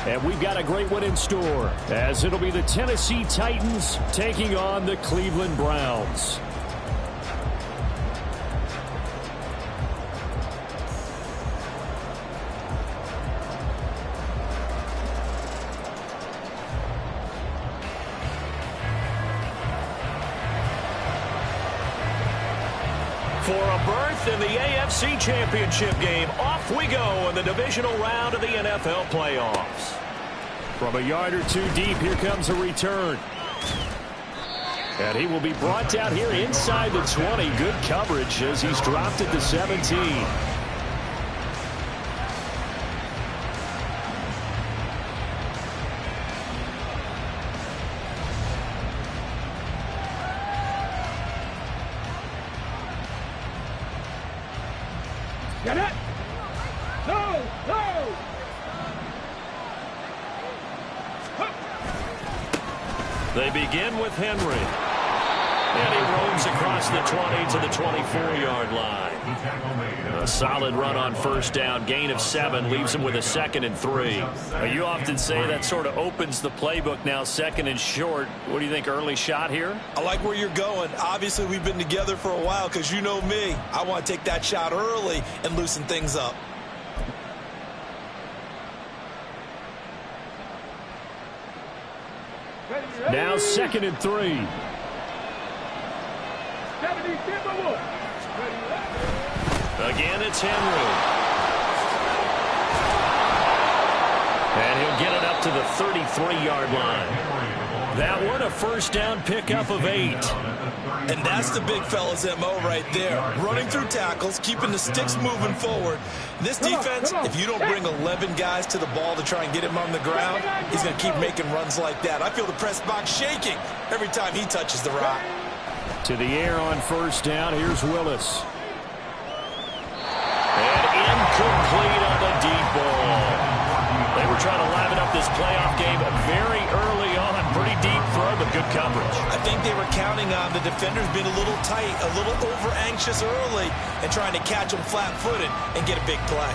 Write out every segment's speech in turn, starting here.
And we've got a great one in store, as it'll be the Tennessee Titans taking on the Cleveland Browns. For a berth in the AFC Championship game, off we go in the divisional round of the NFL playoffs. From a yard or two deep, here comes a return. And he will be brought down here inside the 20. Good coverage as he's dropped at the 17. Get it! No! No! They begin with Henry. And he roams across the 20 to the 24-yard line. A solid run on first down. Gain of 7 leaves him with a 2nd and 3. You often say that sort of opens the playbook now, 2nd and short. What do you think, early shot here? I like where you're going. Obviously, we've been together for a while because you know me. I want to take that shot early and loosen things up. Now 2nd and 3. Again, it's Henry. And he'll get it up to the 33-yard line. That one, a first down pickup of 8. And that's the big fella's MO right there. Running through tackles, keeping the sticks moving forward. This defense, if you don't bring 11 guys to the ball to try and get him on the ground, he's going to keep making runs like that. I feel the press box shaking every time he touches the rock. To the air on first down. Here's Willis. And incomplete on the deep ball. They were trying to liven up this playoff game very early on. Pretty deep throw, but good coverage. I think they were counting on the defenders being a little tight, a little over-anxious early, and trying to catch them flat-footed and get a big play.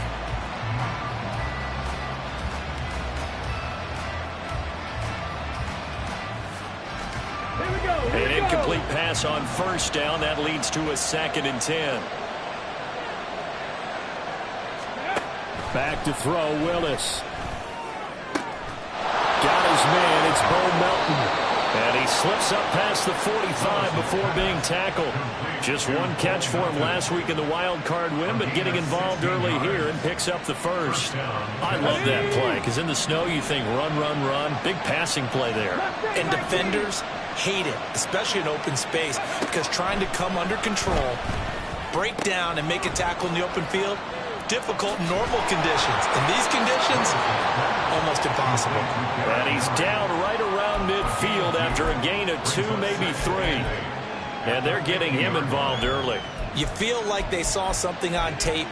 An incomplete pass on first down. That leads to a 2nd and 10. Back to throw, Willis. Got his man, it's Bo Melton. And he slips up past the 45 before being tackled. Just one catch for him last week in the wild card win, but getting involved early here and picks up the first. I love that play, because in the snow you think run, run, run. Big passing play there. And defenders hate it, especially in open space, because trying to come under control, break down, and make a tackle in the open field, difficult in normal conditions. In these conditions, almost impossible. And he's down right around midfield after a gain of 2, maybe 3. And they're getting him involved early. You feel like they saw something on tape,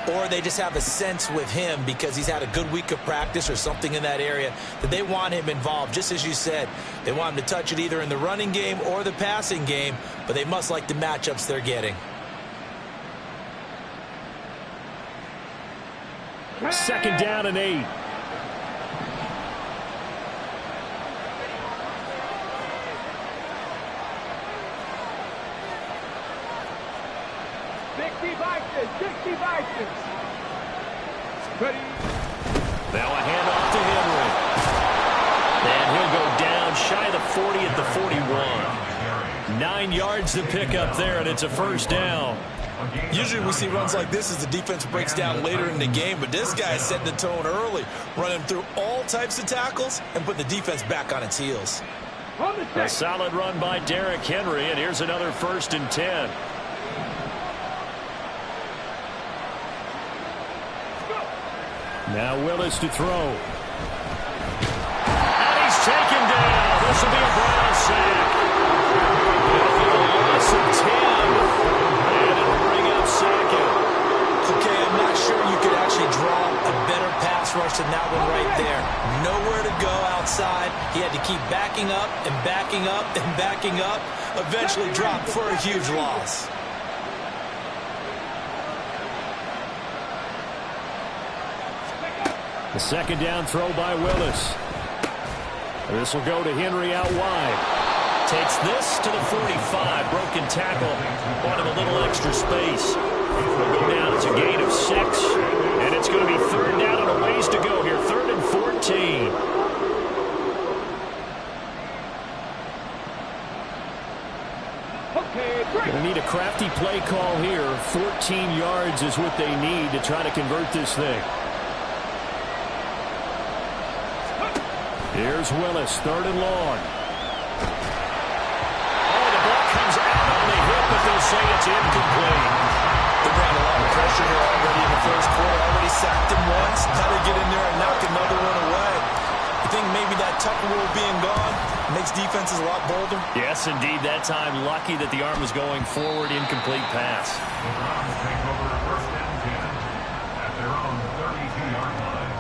or they just have a sense with him because he's had a good week of practice or something in that area that they want him involved. Just as you said, they want him to touch it either in the running game or the passing game, but they must like the matchups they're getting. 2nd down and 8. Now a handoff to Henry. And he'll go down shy of the 40 at the 41. 9 yards to pick up there, and it's a first down. Usually we see runs like this as the defense breaks down later in the game, but this guy is setting the tone early, running through all types of tackles and putting the defense back on its heels. A solid run by Derrick Henry, and here's another 1st and 10. Now Willis to throw. And he's taken down. This will be a Brown sack. It'll be a loss of 10. And it'll bring up 2nd. Okay, I'm not sure you could actually draw a better pass rush than that one right there. Nowhere to go outside. He had to keep backing up and backing up and backing up. Eventually dropped for a huge loss. The second down throw by Willis. This will go to Henry out wide. Takes this to the 45. Broken tackle. Wanted a little extra space. Will go down. It's a gain of 6. And it's going to be third down and a ways to go here. 3rd and 14. Going to need a crafty play call here. 14 yards is what they need to try to convert this thing. Here's Willis, 3rd and long. Oh, the ball comes out on the hip, but they'll say it's incomplete. They're bringing a lot of pressure here already in the first quarter. Already sacked him once. How to get in there and knock another one away. I think maybe that Tucker rule being gone makes defenses a lot bolder. Yes, indeed. That time, lucky that the arm was going forward. Incomplete pass. The Browns take over 1st and 10 at their own 32-yard line.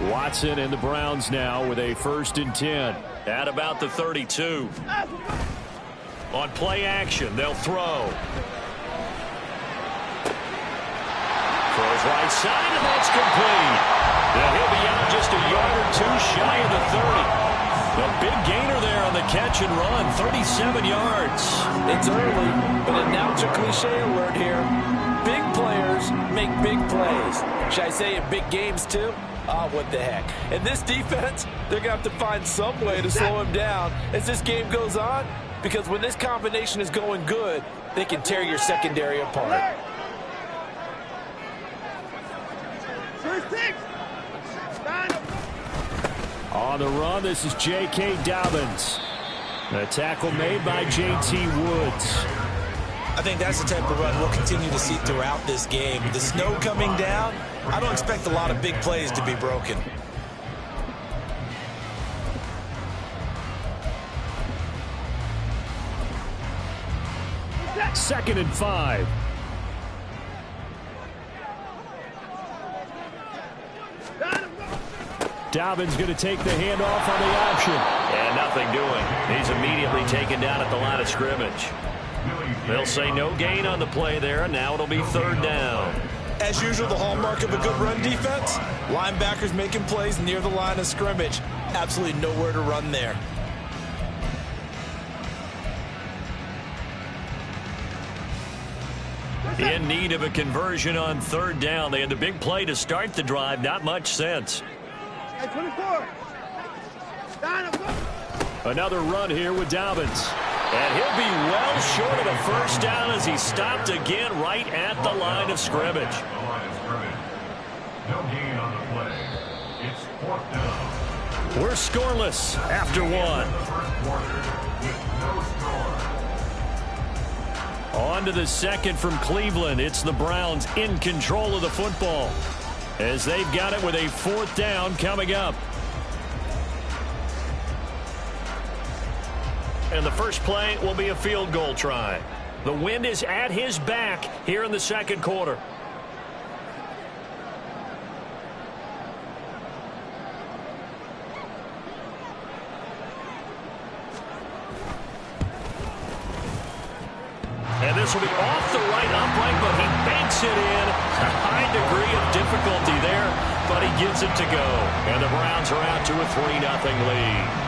Watson and the Browns now with a 1st and 10 at about the 32. On play action, they'll throw. Throws right side, and that's complete. And he'll be out just a yard or 2 shy of the 30. A big gainer there on the catch and run, 37 yards. It's early, but announcer cliche alert here. Big players make big plays. Should I say in big games too? What the heck. And this defense, they're going to have to find some way to slow him down as this game goes on, because when this combination is going good, they can tear your secondary apart. On the run, this is J.K. Dobbins. A tackle made by J.T. Woods. I think that's the type of run we'll continue to see throughout this game. With the snow coming down, I don't expect a lot of big plays to be broken. Second and 5. Dobbins going to take the handoff on the option. And nothing doing. He's immediately taken down at the line of scrimmage. They'll say no gain on the play there, and now it'll be 3rd down. As usual, the hallmark of a good run defense, linebackers making plays near the line of scrimmage. Absolutely nowhere to run there. In need of a conversion on 3rd down. They had the big play to start the drive. Not much sense. Another run here with Dobbins. And he'll be well short of a 1st down as he stopped again right at the line of scrimmage. No gain on the play. It's 4th down. We're scoreless after 1. On to the second from Cleveland. It's the Browns in control of the football as they've got it with a 4th down coming up. And the first play will be a field goal try. The wind is at his back here in the second quarter. And this will be off the right upright, but he banks it in. A high degree of difficulty there, but he gets it to go. And the Browns are out to a 3-0 lead.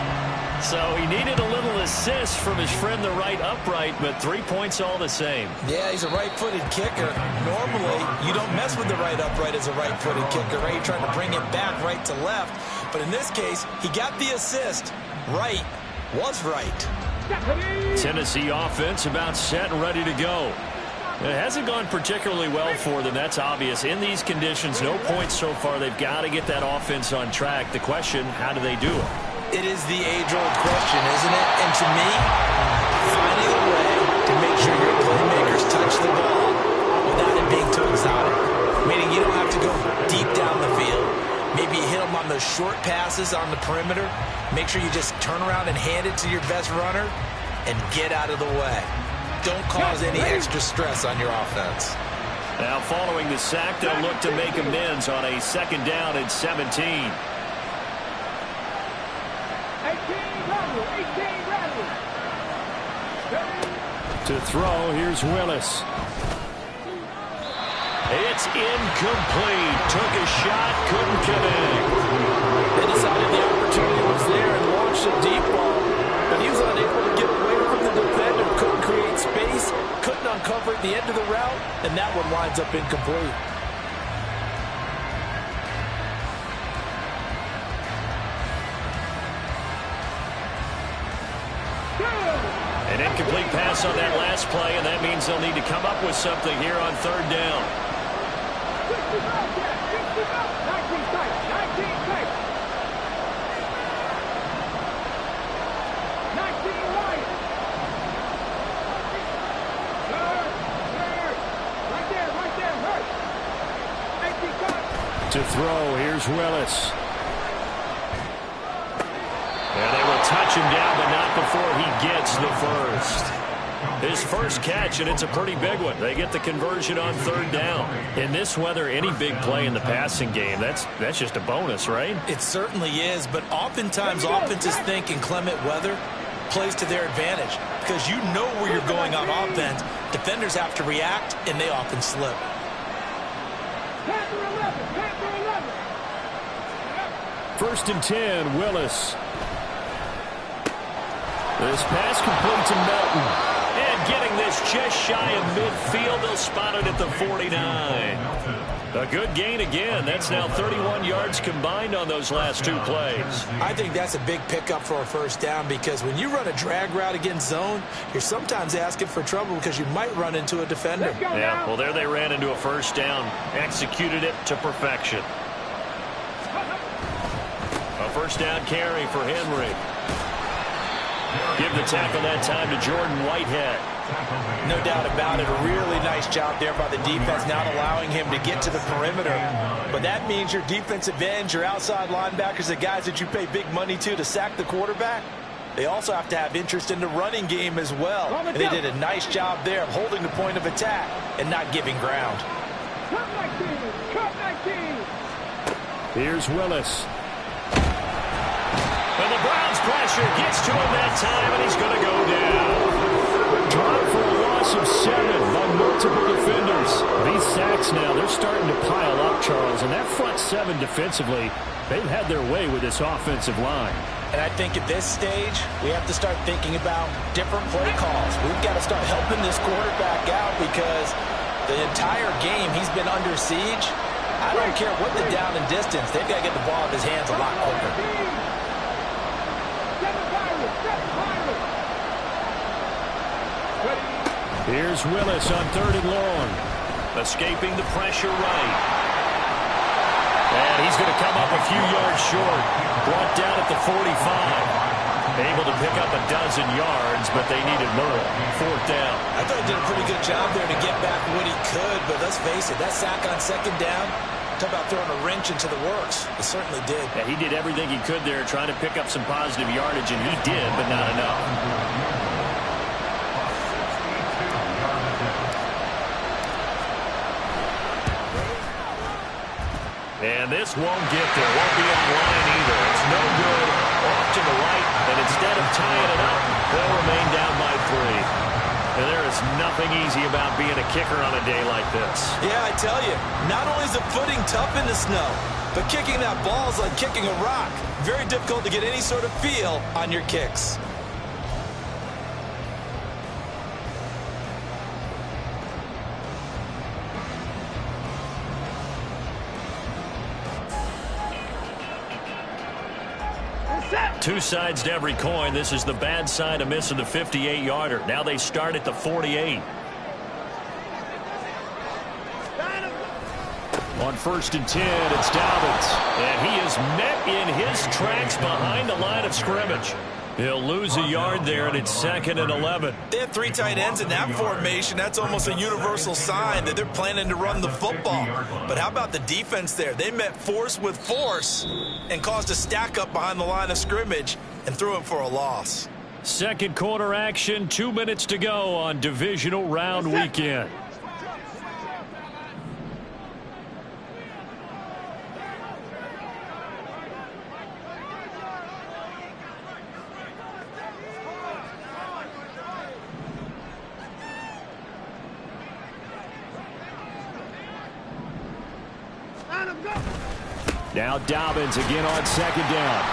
So he needed a little assist from his friend the right upright, but 3 points all the same. Yeah, he's a right-footed kicker. Normally, you don't mess with the right upright as a right-footed kicker, right? You're trying to bring it back right to left. But in this case, he got the assist. Right was right. Tennessee offense about set and ready to go. It hasn't gone particularly well for them, that's obvious. In these conditions, no points so far. They've got to get that offense on track. The question, how do they do it? It is the age-old question, isn't it? And to me, finding a way to make sure your playmakers touch the ball without it being too exotic. Meaning you don't have to go deep down the field. Maybe you hit them on those short passes on the perimeter. Make sure you just turn around and hand it to your best runner and get out of the way. Don't cause any extra stress on your offense. Now following the sack, they'll look to make amends on a 2nd down and 17. 18 ready. To throw, here's Willis. It's incomplete. Took a shot, couldn't connect. They decided the opportunity was there and launched a deep ball. But he was unable to get away from the defender. Couldn't create space, couldn't uncover at the end of the route, and that one winds up incomplete. An incomplete pass on that last play, and that means they'll need to come up with something here on third down. 19 right. Right there, hurt. 18 cut. To throw, here's Willis. And they will touch him down, but not before he gets the first. His first catch, and it's a pretty big one. They get the conversion on third down. In this weather, any big play in the passing game, that's just a bonus, right? It certainly is, but oftentimes offenses think in clement weather plays to their advantage because you know where you're going on offense. Defenders have to react, and they often slip. Panther 11. First and 10, Willis. This pass complete to Melton. And getting this just shy of midfield, they'll spot it at the 49. A good gain again. That's now 31 yards combined on those last two plays. I think that's a big pickup for a first down because when you run a drag route against zone, you're sometimes asking for trouble because you might run into a defender. Yeah, well, there they ran into a first down. Executed it to perfection. A first down carry for Henry. Give the tackle that time to Jordan Whitehead. No doubt about it. A really nice job there by the defense, not allowing him to get to the perimeter. But that means your defensive ends, your outside linebackers, the guys that you pay big money to sack the quarterback, they also have to have interest in the running game as well. And they did a nice job there of holding the point of attack and not giving ground. Cut 19. Here's Willis. And the Browns pressure gets to him that time, and he's going to go down. Dropped for a loss of 7 by multiple defenders. These sacks now, they're starting to pile up, Charles. And that front 7 defensively, they've had their way with this offensive line. And I think at this stage, we have to start thinking about different play calls. We've got to start helping this quarterback out because the entire game he's been under siege. I don't care what the down and distance. They've got to get the ball in his hands a lot quicker. Here's Willis on third and long. Escaping the pressure right. And he's going to come up a few yards short. Brought down at the 45. Able to pick up a dozen yards, but they needed more. Fourth down. I thought he did a pretty good job there to get back what he could, but let's face it, that sack on second down, talk about throwing a wrench into the works. It certainly did. Yeah, he did everything he could there trying to pick up some positive yardage, and he did, but not enough. And this won't get there. Won't be online either. It's no good. Off to the right. And instead of tying it up, they'll remain down by 3. And there is nothing easy about being a kicker on a day like this. Yeah, I tell you, not only is the footing tough in the snow, but kicking that ball is like kicking a rock. Very difficult to get any sort of feel on your kicks. Two sides to every coin. This is the bad side of missing the 58-yarder. Now they start at the 48. On first and 10, it's Dobbins. And he is met in his tracks behind the line of scrimmage. He'll lose a yard there, and it's second and 11. They have 3 tight ends in that formation. That's almost a universal sign that they're planning to run the football. But how about the defense there? They met force with force and caused a stack up behind the line of scrimmage and threw him for a loss. Second quarter action, 2 minutes to go on divisional round weekend. Now Dobbins again on second down.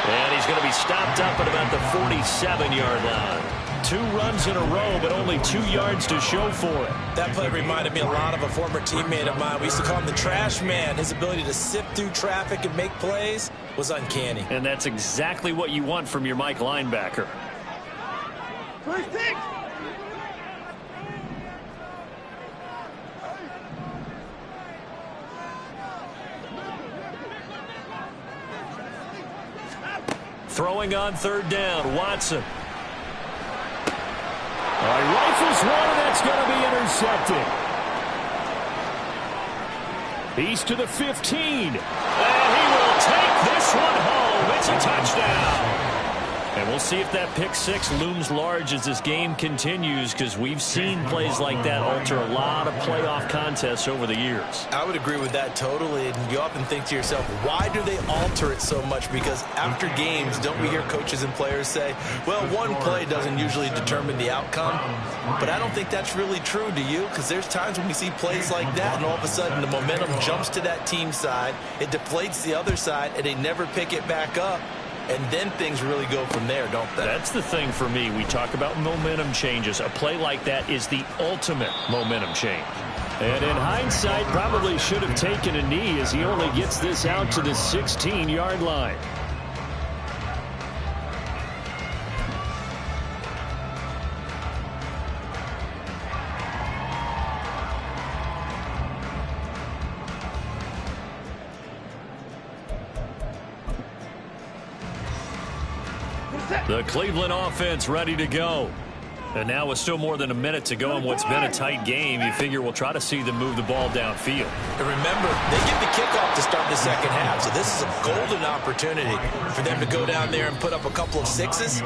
And he's going to be stopped up at about the 47-yard line. 2 runs in a row, but only 2 yards to show for it. That play reminded me a lot of a former teammate of mine. We used to call him the trash man. His ability to sift through traffic and make plays was uncanny. And that's exactly what you want from your Mike linebacker. First 6. Throwing on third down, Watson. Rifles one, and that's going to be intercepted. He's to the 15. And he will take this one home. It's a touchdown. And we'll see if that pick 6 looms large as this game continues, because we've seen plays like that alter a lot of playoff contests over the years. I would agree with that totally. And you often think to yourself, why do they alter it so much? Because after games, don't we hear coaches and players say, well, one play doesn't usually determine the outcome. But I don't think that's really true, do you? Because there's times when we see plays like that, and all of a sudden the momentum jumps to that team side. It deflates the other side, and they never pick it back up. And then things really go from there, don't they? That's the thing for me. We talk about momentum changes. A play like that is the ultimate momentum change. And in hindsight, probably should have taken a knee as he only gets this out to the 16-yard line. The Cleveland offense ready to go. And now with still more than a minute to go in what's been a tight game, you figure we'll try to see them move the ball downfield. And remember, they get the kickoff to start the second half, so this is a golden opportunity for them to go down there and put up a couple of 6s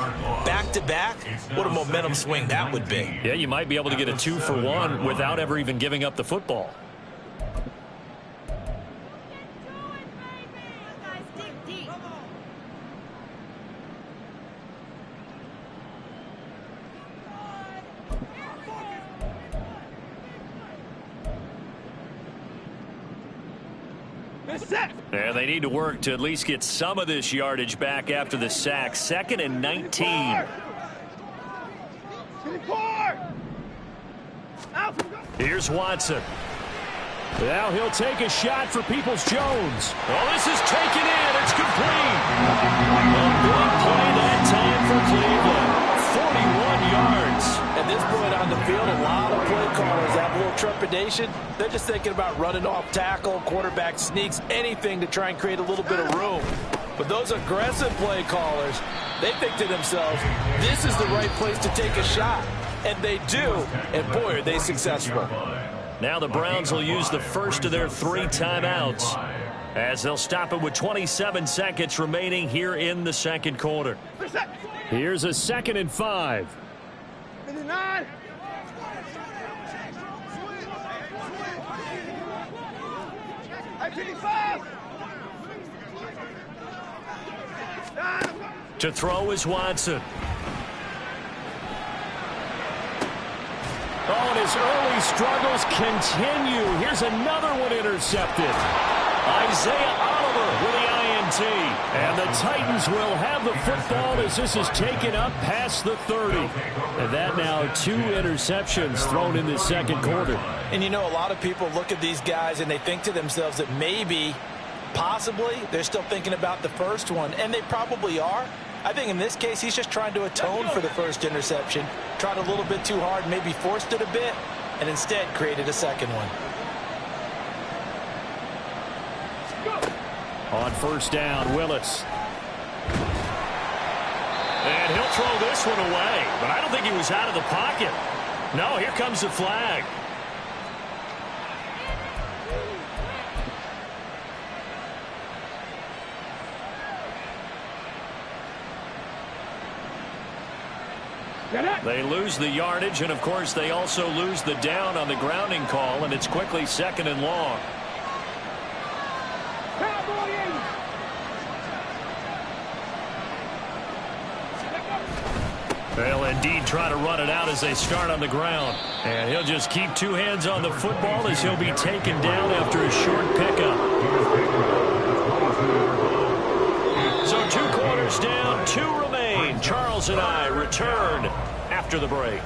back-to-back. What a momentum swing that would be. Yeah, you might be able to get a 2-for-1 without ever even giving up the football. And they need to work to at least get some of this yardage back after the sack. 2nd and 19. Here's Watson. Now he'll take a shot for Peoples-Jones. Oh, this is taken in. It's complete. A big play that time for Cleveland. 41 yards. At this point on the field, a lot of play callers have a little trepidation. They're just thinking about running off tackle, quarterback sneaks, anything to try and create a little bit of room. But those aggressive play callers, they think to themselves, this is the right place to take a shot. And they do, and boy, are they successful. Now the Browns will use the first of their 3 timeouts as they'll stop it with 27 seconds remaining here in the second quarter. Here's a 2nd and 5. 9. To throw is Watson. Oh, and his early struggles continue. Here's another one intercepted. Isaiah Oliver with the INT. And the Titans will have the football as this is taken up past the 30. And that now 2 interceptions thrown in the second quarter. And you know, a lot of people look at these guys and they think to themselves that maybe, possibly, they're still thinking about the first one. And they probably are. I think in this case, he's just trying to atone for the first interception. Tried a little bit too hard, maybe forced it a bit, and instead created a second one. On first down, Willis. And he'll throw this one away, but I don't think he was out of the pocket. No, here comes the flag. They lose the yardage, and of course they also lose the down on the grounding call, and it's quickly 2nd and long. They'll indeed try to run it out as they start on the ground. And he'll just keep two hands on the football as he'll be taken down after a short pickup. So 2 quarters down, 2 remain. Charles and I return after the break.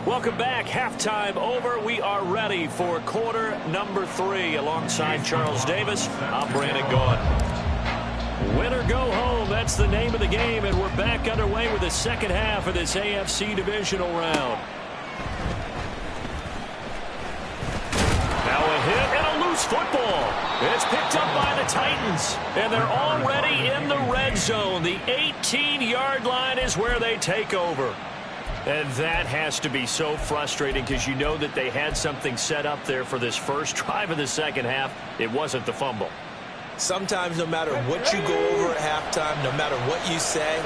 Welcome back. Halftime over. We are ready for quarter number 3. Alongside Charles Davis, I'm Brandon Gaudin. Win or go home, that's the name of the game, and we're back underway with the second half of this AFC divisional round. Now a hit and a loose football. It's picked up by the Titans, and they're already in the red zone. The 18-yard line is where they take over. And that has to be so frustrating because you know that they had something set up there for this first drive of the second half. It wasn't the fumble. Sometimes no matter what you go over at halftime, no matter what you say,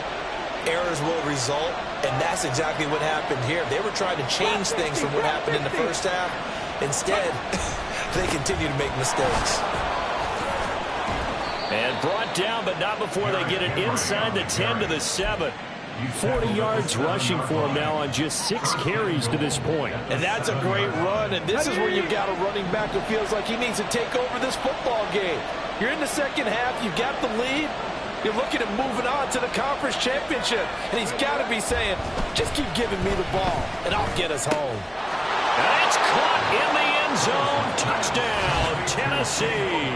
errors will result, and that's exactly what happened here. They were trying to change things from what happened in the first half. Instead, they continue to make mistakes. And brought down, but not before they get it inside the 10 to the 7. 40 yards rushing for him now on just 6 carries to this point. And that's a great run, and this is where you've got a running back who feels like he needs to take over this football game. You're in the second half, you've got the lead, you're looking at moving on to the conference championship, and he's got to be saying, just keep giving me the ball, and I'll get us home. And it's caught in the end zone. Touchdown, Tennessee.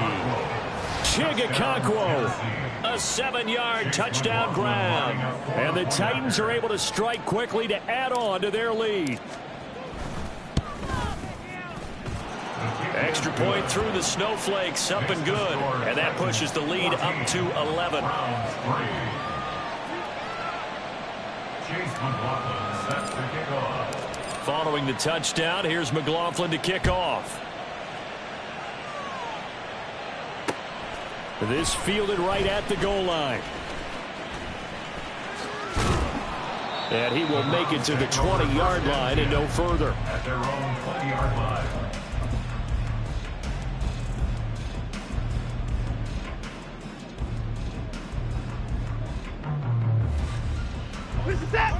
Chigakonkwo. A 7-yard touchdown grab. And the Titans are able to strike quickly to add on to their lead. Extra point through the snowflakes, up and good. And that pushes the lead up to 11. Following the touchdown, here's McLaughlin to kick off. This fielded right at the goal line. And he will make it to the 20-yard line and no further. At their own 20-yard line.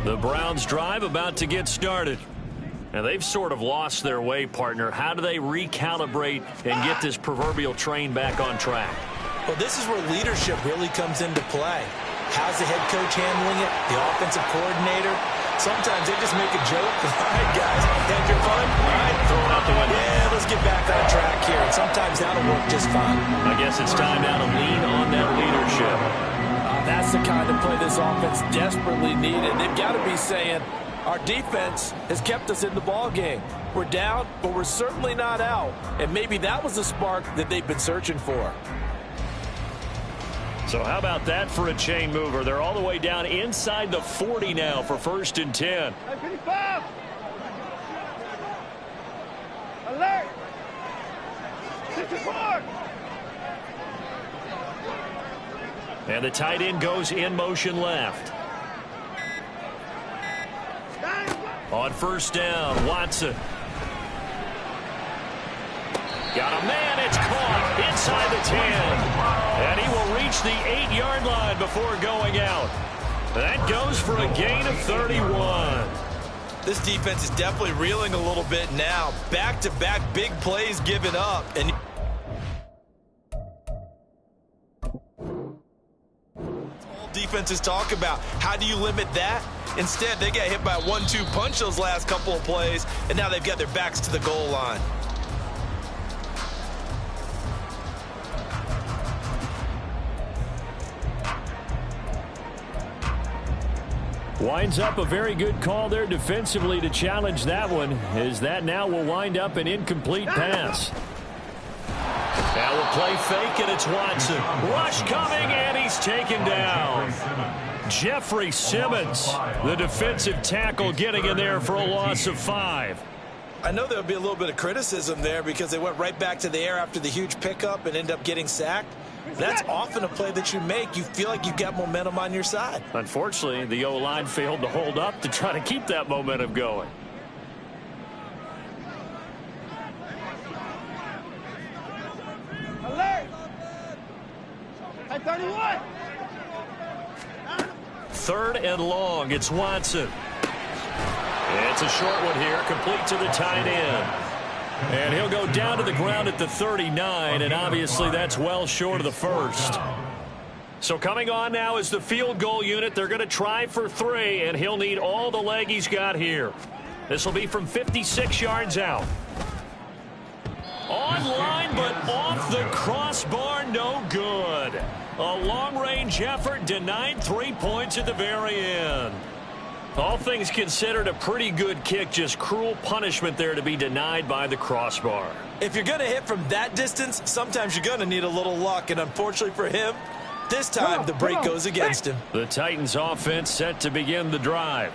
The Browns drive about to get started. Now they've sort of lost their way, partner. How do they recalibrate and get this proverbial train back on track? Well, this is where leadership really comes into play. How's the head coach handling it? The offensive coordinator? Sometimes they just make a joke. All right, guys, had your fun? All right, throw it out the window. Yeah, let's get back on track here. And sometimes that'll work just fine. I guess it's time now to lean on that leadership. That's the kind of play this offense desperately needed. They've got to be saying, our defense has kept us in the ball game. We're down, but we're certainly not out. And maybe that was the spark that they've been searching for. So how about that for a chain mover? They're all the way down inside the 40 now for 1st and 10. 55. Alert. 64. And the tight end goes in motion left. On 1st down, Watson. Got a man, it's caught inside the 10. And he will reach the 8-yard line before going out. That goes for a gain of 31. This defense is definitely reeling a little bit now. Back-to-back big plays given up. And all defenses talk about, how do you limit that? Instead, they got hit by a 1-2 punch those last couple of plays, and now they've got their backs to the goal line. Winds up a very good call there defensively to challenge that one, as that now will wind up an incomplete pass. Now we'll play fake, and it's Watson. Rush coming, and he's taken down. Jeffrey Simmons, the defensive tackle, getting in there for a loss of 5. I know there'll be a little bit of criticism there because they went right back to the air after the huge pickup and end up getting sacked. That's often a play that you make. You feel like you've got momentum on your side. Unfortunately, the O-line failed to hold up to try to keep that momentum going. Alert! At 31! 3rd and long. It's Watson. It's a short one here, complete to the tight end. And he'll go down to the ground at the 39, and obviously that's well short of the first. So coming on now is the field goal unit. They're going to try for 3, and he'll need all the leg he's got here. This will be from 56 yards out. Online, but off the crossbar, no good. A long-range effort denied 3 points at the very end. All things considered, a pretty good kick, just cruel punishment there to be denied by the crossbar. If you're going to hit from that distance, sometimes you're going to need a little luck, and unfortunately for him, this time the break goes against him. The Titans offense set to begin the drive.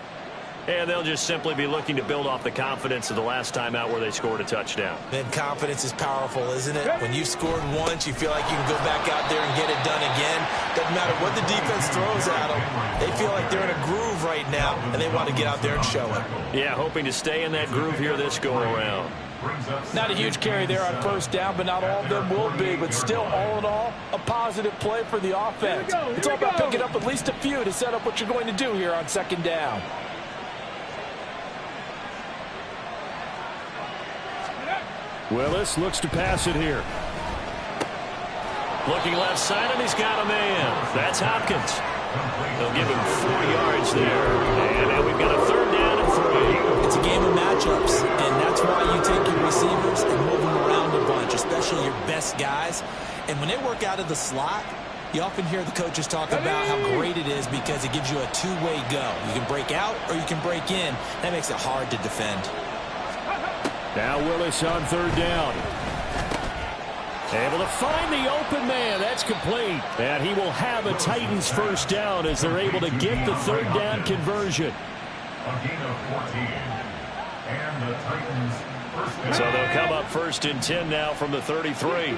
And they'll just simply be looking to build off the confidence of the last time out where they scored a touchdown. And confidence is powerful, isn't it? When you've scored once, you feel like you can go back out there and get it done again. Doesn't matter what the defense throws at them. They feel like they're in a groove right now, and they want to get out there and show it. Yeah, hoping to stay in that groove here this go-around. Not a huge carry there on 1st down, but not all of them will be. But still, all in all, a positive play for the offense. It's all about picking up at least a few to set up what you're going to do here on 2nd down. Willis looks to pass it here. Looking left side, and he's got a man. That's Hopkins. They'll give him 4 yards there. And now we've got a 3rd down and 3. It's a game of matchups, and that's why you take your receivers and move them around a bunch, especially your best guys. And when they work out of the slot, you often hear the coaches talk about how great it is because it gives you a two-way go. You can break out or you can break in. That makes it hard to defend. Now Willis on 3rd down. Able to find the open man. That's complete. And he will have a Titans 1st down as they're able to get the 3rd down conversion. A gain of 14. And the Titans first down. So they'll come up 1st and 10 now from the 33.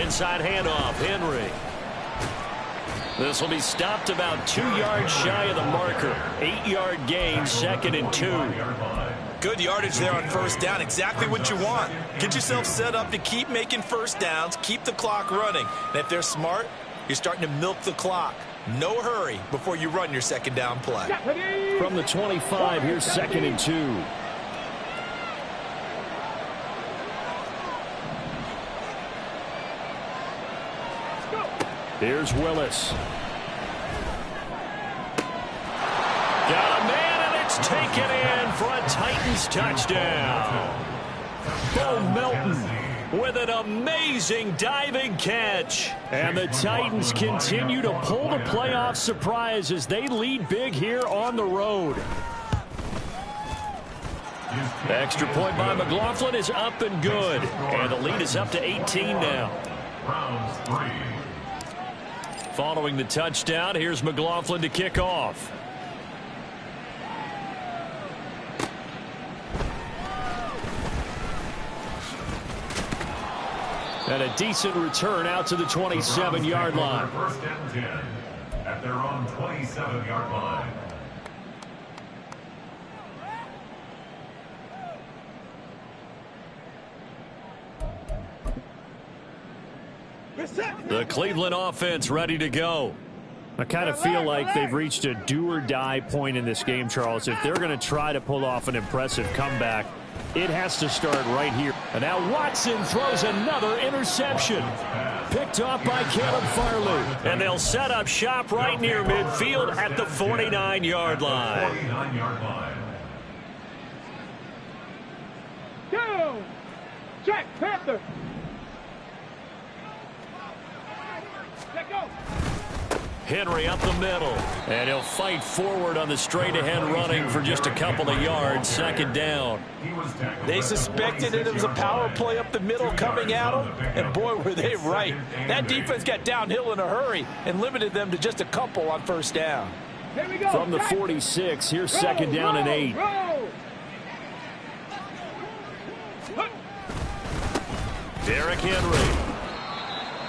Inside handoff, Henry. This will be stopped about 2 yards shy of the marker. 8-yard gain, 2nd and 2. Good yardage there on 1st down. Exactly what you want. Get yourself set up to keep making 1st downs, keep the clock running. And if they're smart, you're starting to milk the clock. No hurry before you run your 2nd down play. From the 25, here's 2nd and 2. Here's Willis. Got a man, and it's taken in for a Titans touchdown. Bo Melton with an amazing diving catch. And the Titans continue to pull the playoff surprise as they lead big here on the road. Extra point by McLaughlin is up and good. And the lead is up to 18 now. Round 3. Following the touchdown, here's McLaughlin to kick off. And a decent return out to the 27-yard line. 1st and 10 at their own 27-yard line. The Cleveland offense ready to go. I kind of feel like they've reached a do-or-die point in this game, Charles. If they're going to try to pull off an impressive comeback, it has to start right here. And now Watson throws another interception. Picked off by Caleb Farley. And they'll set up shop right near midfield at the 49-yard line. 49-yard line. Go! Jack Panther! Let go! Henry up the middle. And he'll fight forward on the straight-ahead running for just a couple of yards. 2nd down. They suspected it was a power play up the middle coming at them, and boy, were they right. That defense got downhill in a hurry and limited them to just a couple on 1st down. Here we go. From the 46, here's second down and 8. Derrick Henry.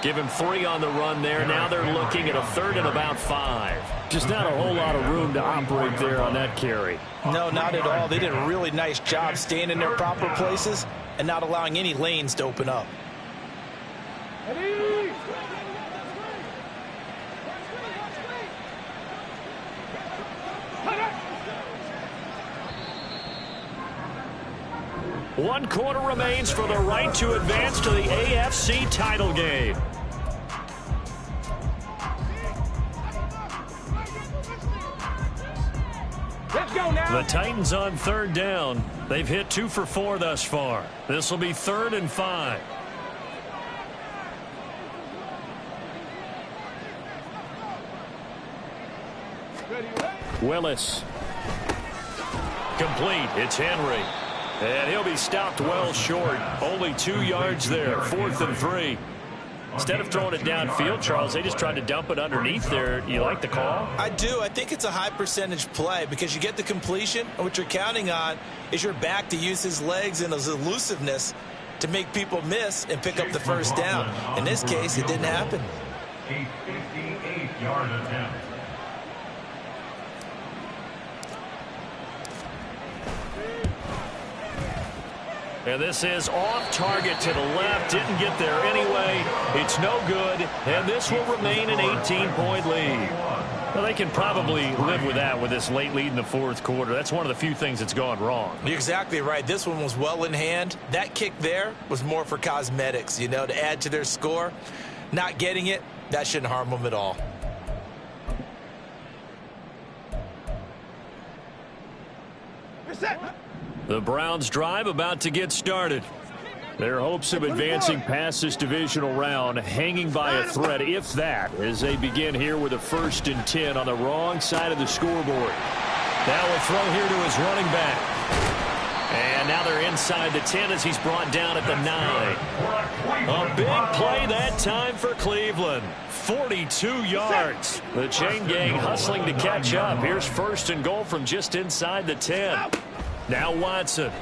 Give him 3 on the run there. Now they're looking at a 3rd and about 5. Just not a whole lot of room to operate there on that carry. No, not at all. They did a really nice job staying in their proper places and not allowing any lanes to open up. Ready? One quarter remains for the right to advance to the AFC title game. Let's go now. The Titans on 3rd down. They've hit 2 for 4 thus far. This will be 3rd and 5. Willis. Complete. It's Henry. And he'll be stopped well short. Only 2 yards there. 4th and 3. Instead of throwing it downfield, Charles, they just tried to dump it underneath there. You like the call? I do. I think it's a high percentage play because you get the completion, and what you're counting on is your back to use his legs and his elusiveness to make people miss and pick up the first down. In this case, it didn't happen. A 58-yard attempt. And this is off target to the left. Didn't get there anyway. It's no good. And this will remain an 18-point lead. Well, they can probably live with that with this late lead in the 4th quarter. That's one of the few things that's gone wrong. You're exactly right. This one was well in hand. That kick there was more for cosmetics, you know, to add to their score. Not getting it, that shouldn't harm them at all. You're set. The Browns drive about to get started. Their hopes of advancing past this divisional round hanging by a thread, if that, as they begin here with a 1st and 10 on the wrong side of the scoreboard. Now we'll throw here to his running back. And now they're inside the 10 as he's brought down at the 9. A big play that time for Cleveland. 42 yards. The chain gang hustling to catch up. Here's 1st and goal from just inside the 10. Now Watson.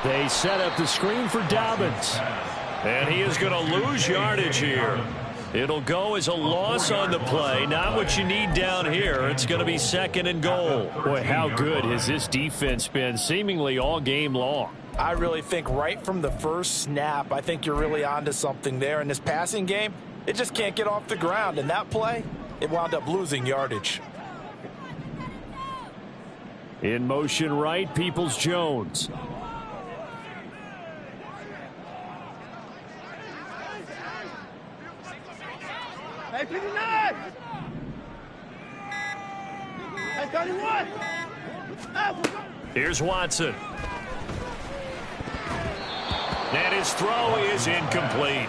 They set up the screen for Dobbins. And he is going to lose yardage here. It'll go as a loss on the play. Not what you need down here. It's going to be 2nd and goal. Boy, how good has this defense been seemingly all game long? I really think right from the first snap, I think you're really onto something there. In this passing game, it just can't get off the ground. And that play, it wound up losing yardage. In motion right, Peoples-Jones. Hey, 59. Hey, 31. Here's Watson. And his throw is incomplete.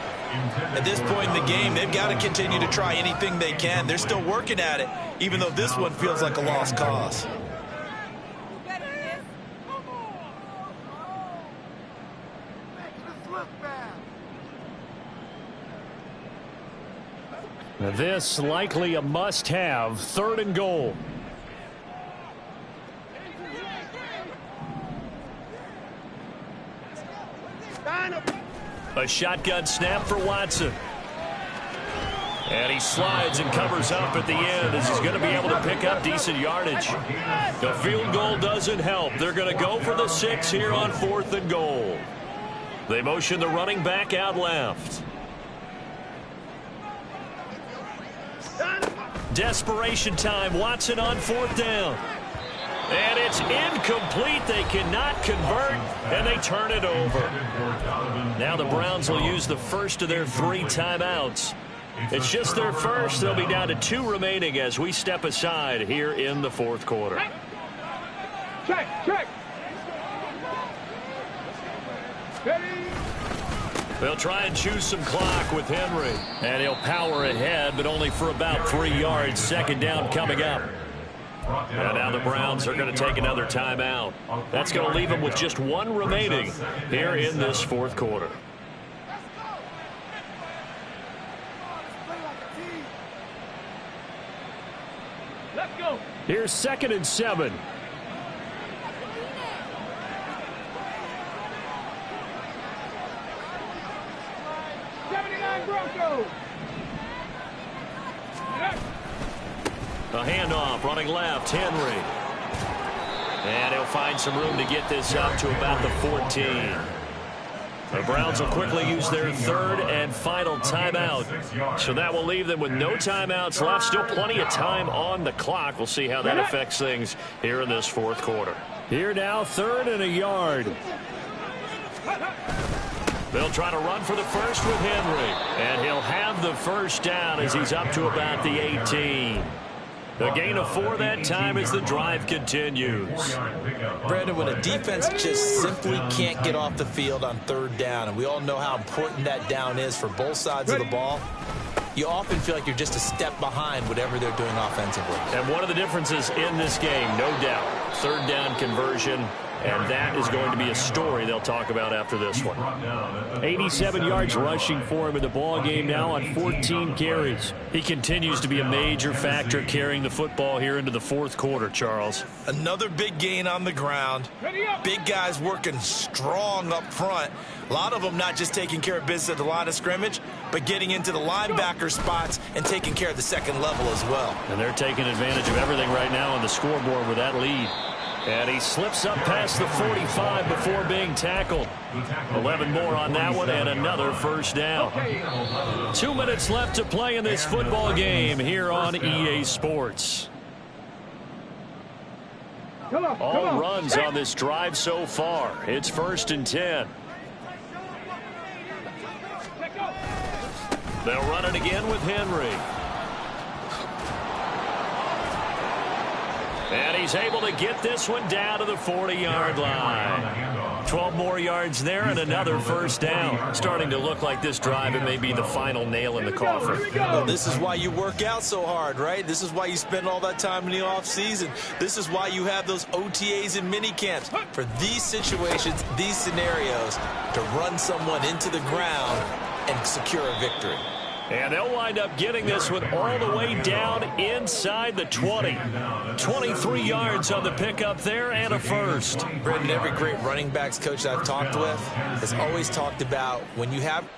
At this point in the game, they've got to continue to try anything they can. They're still working at it, even though this one feels like a lost cause. This likely a must-have. 3rd and goal. A shotgun snap for Watson. And he slides and covers up at the end as he's going to be able to pick up decent yardage. The field goal doesn't help. They're going to go for the 6 here on 4th and goal. They motion the running back out left. Desperation time. Watson on 4th down. And it's incomplete. They cannot convert, and they turn it over. Now the Browns will use the first of their 3 timeouts. It's just their first. They'll be down to 2 remaining as we step aside here in the 4th quarter. Check. Ready. They'll try and choose some clock with Henry. And he'll power ahead, but only for about 3 yards. 2nd down coming up. And now the Browns are going to take another timeout. That's going to leave them with just 1 remaining here in this 4th quarter. Here's 2nd and 7. A handoff, running left, Henry. And he'll find some room to get this up to about the 14. The Browns will quickly use their 3rd and final timeout. So that will leave them with no timeouts left. Still plenty of time on the clock. We'll see how that affects things here in this 4th quarter. Here now, 3rd and a yard. They'll try to run for the first with Henry. And he'll have the first down as he's up to about the 18. A gain of 4 that time as the drive continues. Brandon, when a defense just simply can't get off the field on 3rd down, and we all know how important that down is for both sides of the ball, you often feel like you're just a step behind whatever they're doing offensively. And one of the differences in this game, no doubt, 3rd down conversion. And that is going to be a story they'll talk about after this one. 87 yards rushing for him in the ball game now on 14 carries. He continues to be a major factor carrying the football here into the 4th quarter, Charles. Another big gain on the ground. Big guys working strong up front. A lot of them not just taking care of business at the line of scrimmage, but getting into the linebacker spots and taking care of the 2nd level as well. And they're taking advantage of everything right now on the scoreboard with that lead. And he slips up past the 45 before being tackled. 11 more on that one and another first down. 2 minutes left to play in this football game here on EA Sports. All runs on this drive so far. It's 1st and 10. They'll run it again with Henry. And he's able to get this one down to the 40-yard line. 12 more yards there and another first down. Starting to look like this drive, it may be the final nail in the coffin. Well, this is why you work out so hard, right? This is why you spend all that time in the offseason. This is why you have those OTAs and mini camps. For these situations, these scenarios, to run someone into the ground and secure a victory. And they'll wind up getting this one all the way down inside the 20. 23 yards on the pickup there and a first. Brendan, every great running backs coach I've talked with has always talked about when you have